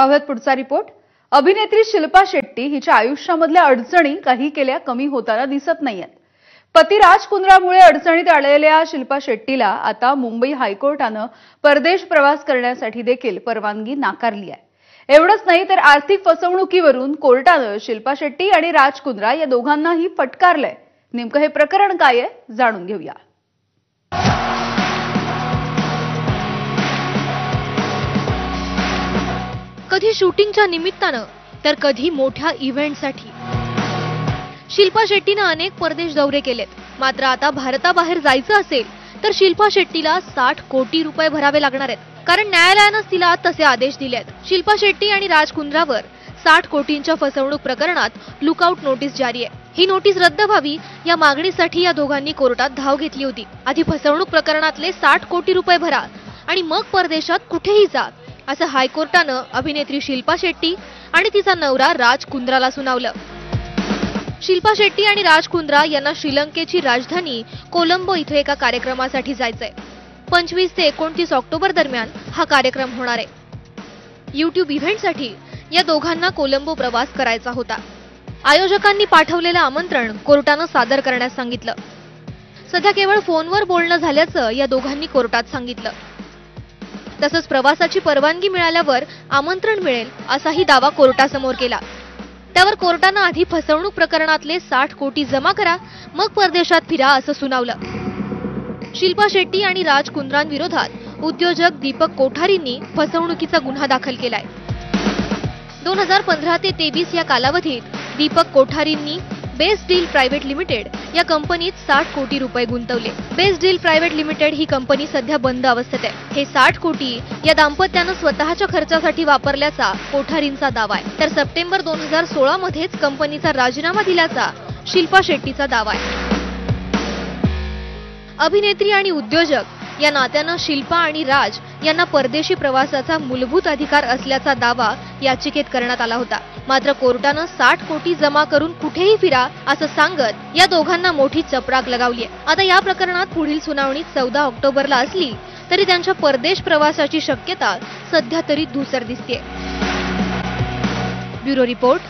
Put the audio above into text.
पाहूयात पुढचा रिपोर्ट। अभिनेत्री शिल्पा शेट्टी हिच्या आयुष्यामधल्या अडचणी काही केल्या कमी होताना दिसत नाहीयेत। पती राज कुंद्रामुळे अडचणीत आलेल्या शिल्पा शेट्टीला आता मुंबई हायकोर्टाने परदेश प्रवास करण्यासाठी देखील परवानगी नाकारली आहे। एवढंच नाही तर आर्थिक फसवणुकीवरून कोर्टाने शिल्पा शेट्टी आणि राज कुंद्रा या दोघांनाही फटकारलंय। नेमकं हे प्रकरण काय आहे जाणून घेऊया। कधी शूटिंगच्या निमित्तानं तर कधी मोठ्या इव्हेंटसाठी शिल्पा शेट्टीने अनेक परदेश दौरे केलेत। मात्र आता भारताबाहेर जायचं असेल तर शिल्पा शेट्टीला 60 कोटी रुपये भरावे लागणार आहेत, कारण न्यायालयानं तिला तसे आदेश दिलेत। शिल्पा शेट्टी आणि राज कुंद्रावर 60 कोटींच्या फसवणूक प्रकरणात लुकआउट नोटीस जारी आहे। ही नोटीस रद्द व्हावी या मागणीसाठी या दोघांनी कोर्टात धाव घेतली होती। आधी फसवणूक प्रकरणातले 60 कोटी रुपये भरा आणि मग परदेशात कुठेही जा, असं हायकोर्टानं अभिनेत्री शिल्पा शेट्टी आणि तिचा नवरा राज कुंद्राला सुनावलं। शिल्पा शेट्टी आणि राज कुंद्रा यांना श्रीलंकेची राजधानी कोलंबो इथे एका कार्यक्रमासाठी जायचंय। 25 ते 29 ऑक्टोबर दरम्यान हा कार्यक्रम होणार आहे। YouTube इव्हेंटसाठी या दोघांना कोलंबो प्रवास करायचा होता। आयोजकांनी पाठवलेलं आमंत्रण कोर्टानं सादर करण्यास सांगितलं। सध्या केवळ फोनवर बोलणं झाल्याचं या दोघांनी कोर्टात सांगितलं। तसंच प्रवासाची परवानगी मिळाल्यावर आमंत्रण मिळेल असाही दावा कोर्टासमोर केला। त्यावर कोर्टानं आधी फसवणूक प्रकरणातले 60 कोटी जमा करा, मग परदेशात फिरा असं सुनावलं। शिल्पा शेट्टी आणि राज कुंद्रांविरोधात उद्योजक दीपक कोठारींनी फसवणुकीचा गुन्हा दाखल केलाय। 2015 ते 23 या कालावधीत दीपक कोठारींनी बेस्ट डील प्रायव्हेट लिमिटेड या कंपनीत 60 कोटी रुपये गुंतवले। बेस्ट डील प्रायव्हेट लिमिटेड ही कंपनी सध्या बंद अवस्थेत आहे। हे 60 कोटी या दाम्पत्यानं स्वतःच्या खर्चासाठी वापरल्याचा कोठारींचा दावा आहे। तर सप्टेंबर 2016 मध्येच कंपनीचा राजीनामा दिल्याचा शिल्पा शेट्टीचा दावा आहे। अभिनेत्री आणि उद्योजक या नात्यानं शिल्पा आणि राज यांना परदेशी प्रवासाचा मूलभूत अधिकार असल्याचा दावा याचिकेत करण्यात आला होता। मात्र कोर्टानं 60 कोटी जमा करून कुठेही फिरा असं सांगत या दोघांना मोठी चपराक लगावली आहे। आता या प्रकरणात पुढील सुनावणी 14 ऑक्टोबरला असली तरी त्यांच्या परदेश प्रवासाची शक्यता सध्या तरी धूसर दिसतेय। Bureau report.